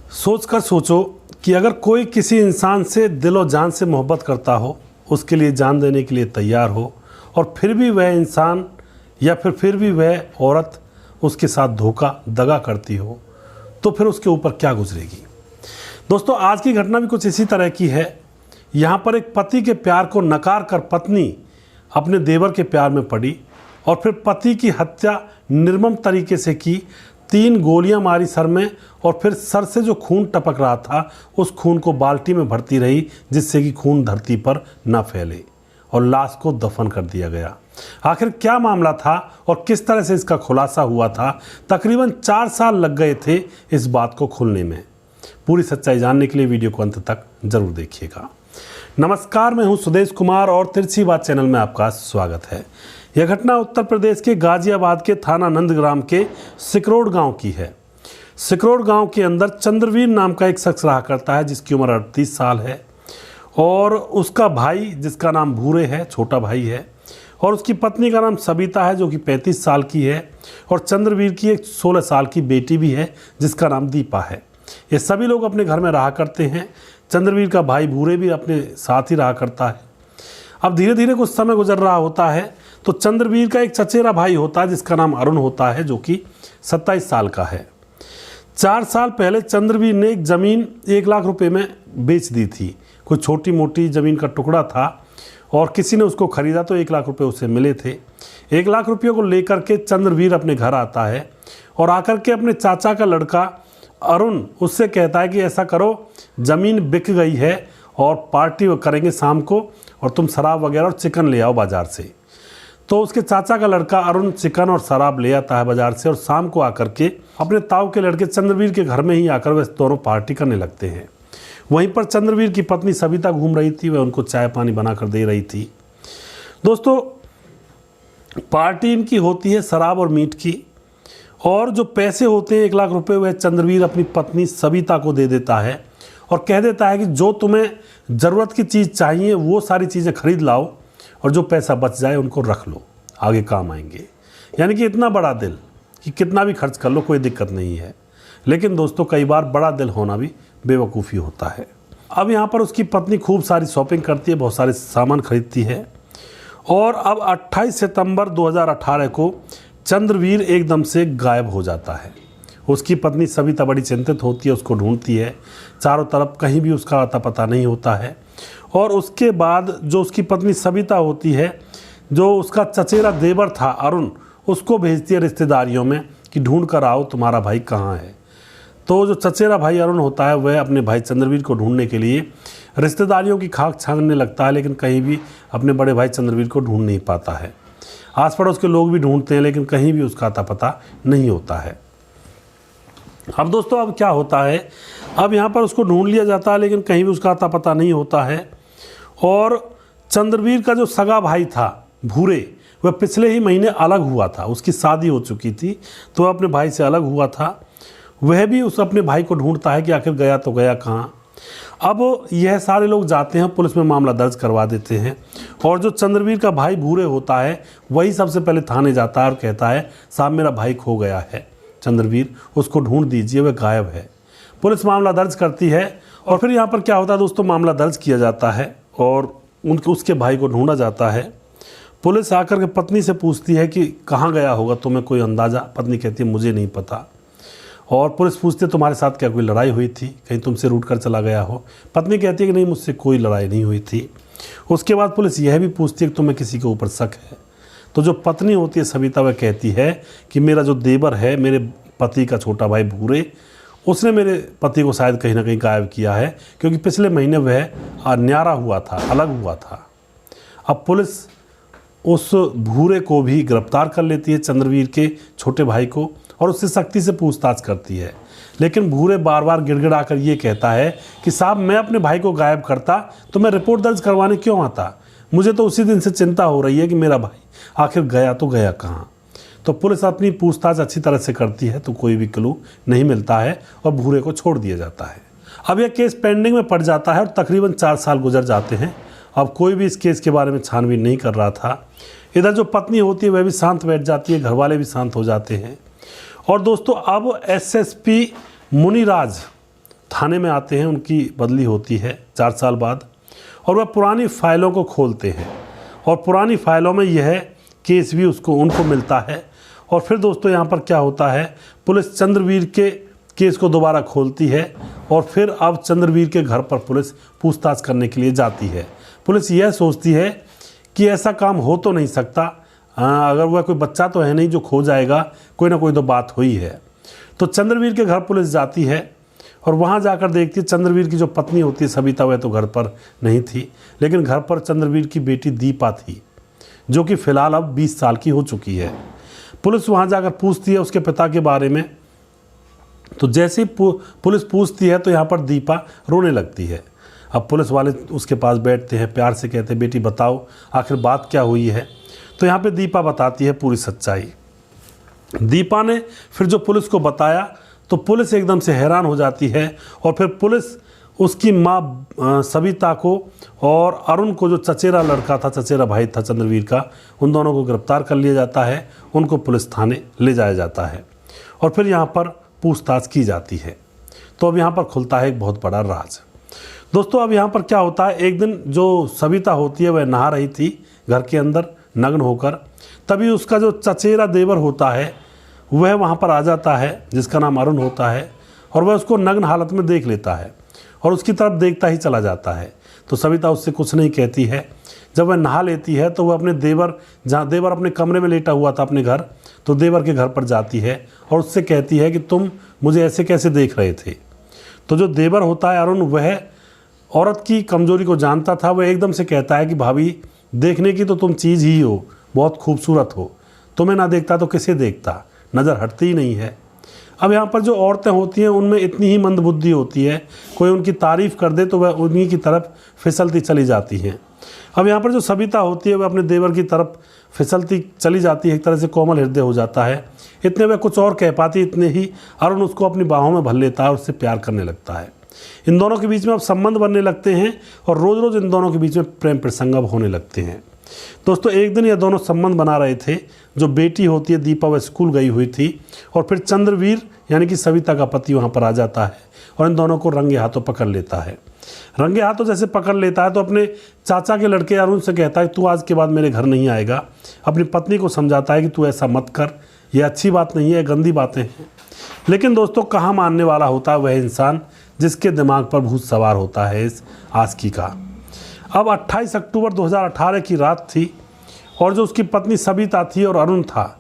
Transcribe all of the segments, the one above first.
सोचकर सोचो कि अगर कोई किसी इंसान से दिलो जान से मोहब्बत करता हो, उसके लिए जान देने के लिए तैयार हो, और फिर भी वह इंसान या फिर भी वह औरत उसके साथ धोखा दगा करती हो, तो फिर उसके ऊपर क्या गुजरेगी। दोस्तों, आज की घटना भी कुछ इसी तरह की है। यहाँ पर एक पति के प्यार को नकार कर पत्नी अपने देवर के प्यार में पड़ी और फिर पति की हत्या निर्मम तरीके से की। 3 गोलियां मारी सर में, और फिर सर से जो खून टपक रहा था उस खून को बाल्टी में भरती रही, जिससे कि खून धरती पर न फैले, और लाश को दफन कर दिया गया। आखिर क्या मामला था और किस तरह से इसका खुलासा हुआ था? तकरीबन 4 साल लग गए थे इस बात को खुलने में। पूरी सच्चाई जानने के लिए वीडियो को अंत तक जरूर देखिएगा। नमस्कार, मैं हूं सुदेश कुमार और तिरछी बात चैनल में आपका स्वागत है। यह घटना उत्तर प्रदेश के गाजियाबाद के थाना नंदग्राम के सिकरोड गांव की है। सिकरोड गांव के अंदर चंद्रवीर नाम का एक शख्स रहा करता है, जिसकी उम्र 38 साल है, और उसका भाई जिसका नाम भूरे है, छोटा भाई है, और उसकी पत्नी का नाम सबिता है जो कि 35 साल की है, और चंद्रवीर की एक 16 साल की बेटी भी है जिसका नाम दीपा है। ये सभी लोग अपने घर में रहा करते हैं। चंद्रवीर का भाई भूरे भी अपने साथ ही रहा करता है। अब धीरे धीरे कुछ समय गुजर रहा होता है तो चंद्रवीर का एक चचेरा भाई होता है जिसका नाम अरुण होता है, जो कि 27 साल का है। 4 साल पहले चंद्रवीर ने एक ज़मीन 1 लाख रुपए में बेच दी थी। कोई छोटी मोटी ज़मीन का टुकड़ा था और किसी ने उसको ख़रीदा तो 1 लाख रुपए उसे मिले थे। 1 लाख रुपये को लेकर के चंद्रवीर अपने घर आता है और आकर के अपने चाचा का लड़का अरुण उससे कहता है कि ऐसा करो, ज़मीन बिक गई है और पार्टी करेंगे शाम को, और तुम शराब वगैरह और चिकन ले आओ बाज़ार से। तो उसके चाचा का लड़का अरुण चिकन और शराब ले आता है बाज़ार से, और शाम को आकर के अपने ताऊ के लड़के चंद्रवीर के घर में ही आकर वह दोनों पार्टी करने लगते हैं। वहीं पर चंद्रवीर की पत्नी सबिता घूम रही थी, वह उनको चाय पानी बनाकर दे रही थी। दोस्तों, पार्टी इनकी होती है शराब और मीट की, और जो पैसे होते हैं 1 लाख रुपए वह चंद्रवीर अपनी पत्नी सबिता को दे देता है और कह देता है कि जो तुम्हें ज़रूरत की चीज़ चाहिए वो सारी चीज़ें खरीद लाओ, और जो पैसा बच जाए उनको रख लो, आगे काम आएंगे। यानी कि इतना बड़ा दिल कि कितना भी खर्च कर लो, कोई दिक्कत नहीं है। लेकिन दोस्तों, कई बार बड़ा दिल होना भी बेवकूफ़ी होता है। अब यहाँ पर उसकी पत्नी खूब सारी शॉपिंग करती है, बहुत सारे सामान खरीदती है, और अब 28 सितंबर 2018 को चंद्रवीर एकदम से गायब हो जाता है। उसकी पत्नी सबिता बड़ी चिंतित होती है, उसको ढूंढती है चारों तरफ, कहीं भी उसका अता पता नहीं होता है। और उसके बाद जो उसकी पत्नी सबिता होती है, जो उसका चचेरा देवर था अरुण, उसको भेजती है रिश्तेदारियों में कि ढूंढ कर आओ तुम्हारा भाई कहाँ है। तो जो चचेरा भाई अरुण होता है वह अपने भाई चंद्रवीर को ढूंढने के लिए रिश्तेदारियों की खाक छानने लगता है, लेकिन कहीं भी अपने बड़े भाई चंद्रवीर को ढूंढ नहीं पाता है। आस पड़ोस के लोग भी ढूंढते हैं, लेकिन कहीं भी उसका अता पता नहीं होता है। अब दोस्तों, अब क्या होता है, अब यहाँ पर उसको ढूंढ लिया जाता है, लेकिन कहीं भी उसका अता पता नहीं होता है। और चंद्रवीर का जो सगा भाई था भूरे, वह पिछले ही महीने अलग हुआ था, उसकी शादी हो चुकी थी, तो वह अपने भाई से अलग हुआ था। वह भी उस अपने भाई को ढूंढता है कि आखिर गया तो गया कहाँ। अब यह सारे लोग जाते हैं, पुलिस में मामला दर्ज करवा देते हैं, और जो चंद्रवीर का भाई भूरे होता है वही सबसे पहले थाने जाता है और कहता है साहब मेरा भाई खो गया है, चंद्रवीर उसको ढूंढ दीजिए, वह गायब है। पुलिस मामला दर्ज करती है, और फिर यहाँ पर क्या होता है दोस्तों, मामला दर्ज किया जाता है और उसके भाई को ढूंढा जाता है। पुलिस आकर के पत्नी से पूछती है कि कहाँ गया होगा, तुम्हें कोई अंदाज़ा? पत्नी कहती है मुझे नहीं पता। और पुलिस पूछती है तुम्हारे साथ क्या कोई लड़ाई हुई थी, कहीं तुमसे रूठ कर चला गया हो? पत्नी कहती है कि नहीं, मुझसे कोई लड़ाई नहीं हुई थी। उसके बाद पुलिस यह भी पूछती है कि तुम्हें किसी के ऊपर शक है? तो जो पत्नी होती है सबिता, वह कहती है कि मेरा जो देवर है, मेरे पति का छोटा भाई भूरे, उसने मेरे पति को शायद कहीं ना कहीं गायब किया है, क्योंकि पिछले महीने वह न्यारा हुआ था, अलग हुआ था। अब पुलिस उस भूरे को भी गिरफ्तार कर लेती है, चंद्रवीर के छोटे भाई को, और उससे सख्ती से पूछताछ करती है। लेकिन भूरे बार बार गिड़गिड़ा कर ये कहता है कि साहब मैं अपने भाई को गायब करता तो मैं रिपोर्ट दर्ज करवाने क्यों आता? मुझे तो उसी दिन से चिंता हो रही है कि मेरा भाई आखिर गया तो गया कहाँ। तो पुलिस अपनी पूछताछ अच्छी तरह से करती है तो कोई भी क्लू नहीं मिलता है और भूरे को छोड़ दिया जाता है। अब यह केस पेंडिंग में पड़ जाता है और तकरीबन 4 साल गुजर जाते हैं। अब कोई भी इस केस के बारे में छानबीन नहीं कर रहा था। इधर जो पत्नी होती है वह भी शांत बैठ जाती है, घर वाले भी शांत हो जाते हैं। और दोस्तों अब एसएसपी मुनिराज थाने में आते हैं, उनकी बदली होती है 4 साल बाद, और वह पुरानी फाइलों को खोलते हैं और पुरानी फाइलों में यह केस भी उनको मिलता है। और फिर दोस्तों यहाँ पर क्या होता है, पुलिस चंद्रवीर के केस को दोबारा खोलती है और फिर अब चंद्रवीर के घर पर पुलिस पूछताछ करने के लिए जाती है। पुलिस यह सोचती है कि ऐसा काम हो तो नहीं सकता, अगर वह कोई बच्चा तो है नहीं जो खो जाएगा, कोई ना कोई तो बात हुई है। तो चंद्रवीर के घर पुलिस जाती है और वहाँ जाकर देखती है चंद्रवीर की जो पत्नी होती है सविता, वह तो घर पर नहीं थी, लेकिन घर पर चंद्रवीर की बेटी दीपा थी, जो कि फ़िलहाल अब 20 साल की हो चुकी है। पुलिस वहाँ जाकर पूछती है उसके पिता के बारे में, तो जैसे ही पुलिस पूछती है तो यहाँ पर दीपा रोने लगती है। अब पुलिस वाले उसके पास बैठते हैं, प्यार से कहते हैं बेटी बताओ आखिर बात क्या हुई है। तो यहाँ पे दीपा बताती है पूरी सच्चाई। दीपा ने फिर जो पुलिस को बताया तो पुलिस एकदम से हैरान हो जाती है और फिर पुलिस उसकी माँ सविता को और अरुण को, जो चचेरा लड़का था, चचेरा भाई था चंद्रवीर का, उन दोनों को गिरफ्तार कर लिया जाता है, उनको पुलिस थाने ले जाया जाता है और फिर यहाँ पर पूछताछ की जाती है। तो अब यहाँ पर खुलता है एक बहुत बड़ा राज। दोस्तों अब यहाँ पर क्या होता है, एक दिन जो सविता होती है वह नहा रही थी घर के अंदर नग्न होकर, तभी उसका जो चचेरा देवर होता है वह वहाँ पर आ जाता है, जिसका नाम अरुण होता है, और वह उसको नग्न हालत में देख लेता है और उसकी तरफ देखता ही चला जाता है। तो सविता उससे कुछ नहीं कहती है। जब वह नहा लेती है तो वह अपने देवर, जहाँ देवर अपने कमरे में लेटा हुआ था अपने घर, तो देवर के घर पर जाती है और उससे कहती है कि तुम मुझे ऐसे कैसे देख रहे थे। तो जो देवर होता है अरुण, वह औरत की कमजोरी को जानता था। वह एकदम से कहता है कि भाभी देखने की तो तुम चीज़ ही हो, बहुत खूबसूरत हो, तुम्हें ना देखता तो किसे देखता, नज़र हटती ही नहीं है। अब यहाँ पर जो औरतें होती हैं उनमें इतनी ही मंदबुद्धि होती है, कोई उनकी तारीफ़ कर दे तो वह उन्हीं की तरफ फिसलती चली जाती हैं। अब यहाँ पर जो सविता होती है वह अपने देवर की तरफ फिसलती चली जाती है, एक तरह से कोमल हृदय हो जाता है। इतने वह कुछ और कह पाती, इतने ही अरुण उसको अपनी बाहों में भर लेता है और उससे प्यार करने लगता है। इन दोनों के बीच में अब संबंध बनने लगते हैं और रोज़ रोज़ इन दोनों के बीच में प्रेम प्रसंग अब होने लगते हैं। दोस्तों एक दिन ये दोनों संबंध बना रहे थे। जो बेटी होती है दीपा, वह स्कूल गई हुई थी और फिर चंद्रवीर यानी कि सविता का पति वहाँ पर आ जाता है और इन दोनों को रंगे हाथों पकड़ लेता है। रंगे हाथों जैसे पकड़ लेता है तो अपने चाचा के लड़के अरुण से कहता है तू आज के बाद मेरे घर नहीं आएगा। अपनी पत्नी को समझाता है कि तू ऐसा मत कर, ये अच्छी बात नहीं है, गंदी बातें हैं। लेकिन दोस्तों कहाँ मानने वाला होता है वह इंसान जिसके दिमाग पर भूत सवार होता है इस आस्की का। अब 28 अक्टूबर 2018 की रात थी और जो उसकी पत्नी सविता थी और अरुण था,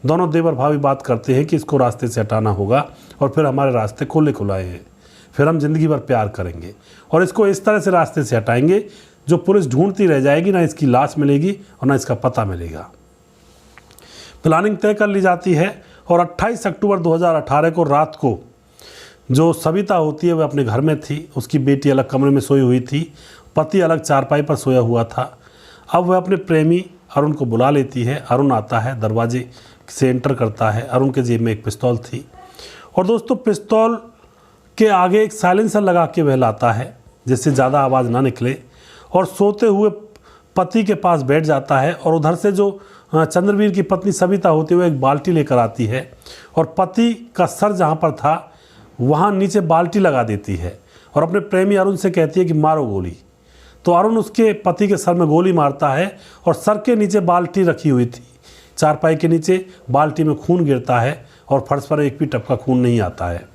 दोनों देवर भाभी बात करते हैं कि इसको रास्ते से हटाना होगा और फिर हमारे रास्ते खुले खुलाए हैं, फिर हम ज़िंदगी भर प्यार करेंगे और इसको इस तरह से रास्ते से हटाएंगे जो पुलिस ढूंढती रह जाएगी, ना इसकी लाश मिलेगी और ना इसका पता मिलेगा। प्लानिंग तय कर ली जाती है और 28 अक्टूबर 2018 को रात को जो सविता होती है वह अपने घर में थी, उसकी बेटी अलग कमरे में सोई हुई थी, पति अलग चारपाई पर सोया हुआ था। अब वह अपने प्रेमी अरुण को बुला लेती है। अरुण आता है, दरवाजे से एंटर करता है। अरुण के जेब में एक पिस्तौल थी और दोस्तों पिस्तौल के आगे एक साइलेंसर लगा के वह लाता है जिससे ज़्यादा आवाज़ ना निकले और सोते हुए पति के पास बैठ जाता है। और उधर से जो चंद्रवीर की पत्नी सविता होती है वो एक बाल्टी लेकर आती है और पति का सर जहाँ पर था वहाँ नीचे बाल्टी लगा देती है और अपने प्रेमी अरुण से कहती है कि मारो गोली। तो अरुण उसके पति के सर में गोली मारता है और सर के नीचे बाल्टी रखी हुई थी, चारपाई के नीचे बाल्टी में खून गिरता है और फर्श पर एक भी टपका खून नहीं आता है।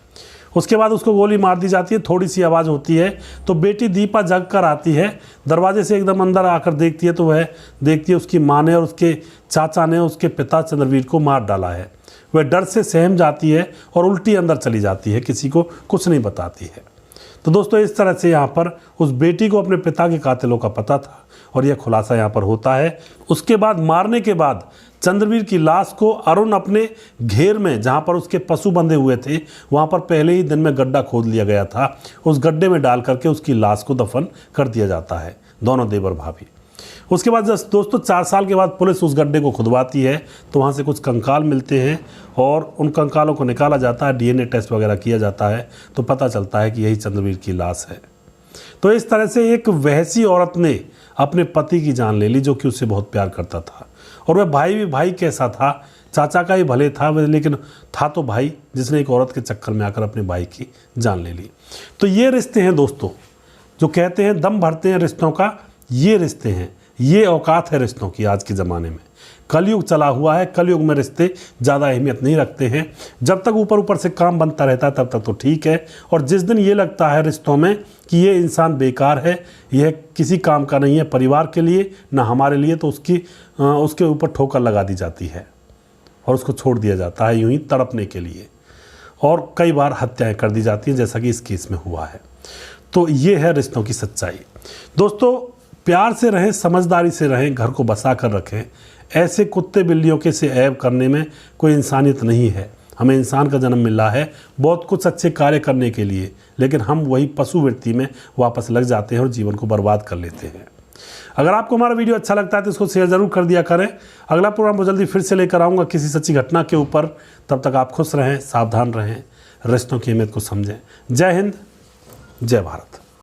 उसके बाद उसको गोली मार दी जाती है, थोड़ी सी आवाज़ होती है तो बेटी दीपा जग कर आती है, दरवाजे से एकदम अंदर आकर देखती है तो वह देखती है उसकी माँ ने और उसके चाचा ने उसके पिता चंद्रवीर को मार डाला है। वह डर से सहम जाती है और उल्टी अंदर चली जाती है, किसी को कुछ नहीं बताती है। तो दोस्तों इस तरह से यहाँ पर उस बेटी को अपने पिता के कातिलों का पता था और यह खुलासा यहाँ पर होता है। उसके बाद मारने के बाद चंद्रवीर की लाश को अरुण अपने घेर में, जहाँ पर उसके पशु बंधे हुए थे, वहाँ पर पहले ही दिन में गड्ढा खोद लिया गया था, उस गड्ढे में डाल करके उसकी लाश को दफन कर दिया जाता है, दोनों देवर भाभी। उसके बाद जब दोस्तों 4 साल के बाद पुलिस उस गड्ढे को खुदवाती है तो वहाँ से कुछ कंकाल मिलते हैं और उन कंकालों को निकाला जाता है, डीएनए टेस्ट वगैरह किया जाता है तो पता चलता है कि यही चंद्रवीर की लाश है। तो इस तरह से एक वहसी औरत ने अपने पति की जान ले ली जो कि उससे बहुत प्यार करता था और वह भाई भी भाई कैसा था चाचा का ही भले था, लेकिन था तो भाई, जिसने एक औरत के चक्कर में आकर अपने भाई की जान ले ली। तो ये रिश्ते हैं दोस्तों, जो कहते हैं दम भरते हैं रिश्तों का, ये रिश्ते हैं, ये औकात है रिश्तों की आज के ज़माने में। कलयुग चला हुआ है, कलयुग में रिश्ते ज़्यादा अहमियत नहीं रखते हैं। जब तक ऊपर ऊपर से काम बनता रहता है तब तक तो ठीक है, और जिस दिन ये लगता है रिश्तों में कि ये इंसान बेकार है, यह किसी काम का नहीं है, परिवार के लिए ना हमारे लिए, तो उसके ऊपर ठोकर लगा दी जाती है और उसको छोड़ दिया जाता है यूं ही तड़पने के लिए, और कई बार हत्याएं कर दी जाती हैं, जैसा कि इस केस में हुआ है। तो ये है रिश्तों की सच्चाई। दोस्तों, प्यार से रहें, समझदारी से रहें, घर को बसा कर रखें। ऐसे कुत्ते बिल्लियों के से ऐब करने में कोई इंसानियत नहीं है। हमें इंसान का जन्म मिला है बहुत कुछ अच्छे कार्य करने के लिए, लेकिन हम वही पशु वृत्ति में वापस लग जाते हैं और जीवन को बर्बाद कर लेते हैं। अगर आपको हमारा वीडियो अच्छा लगता है तो इसको शेयर ज़रूर कर दिया करें। अगला प्रोग्राम बहुत जल्दी फिर से लेकर आऊँगा किसी सच्ची घटना के ऊपर। तब तक आप खुश रहें, सावधान रहें, रिश्तों की अहमियत को समझें। जय हिंद, जय भारत।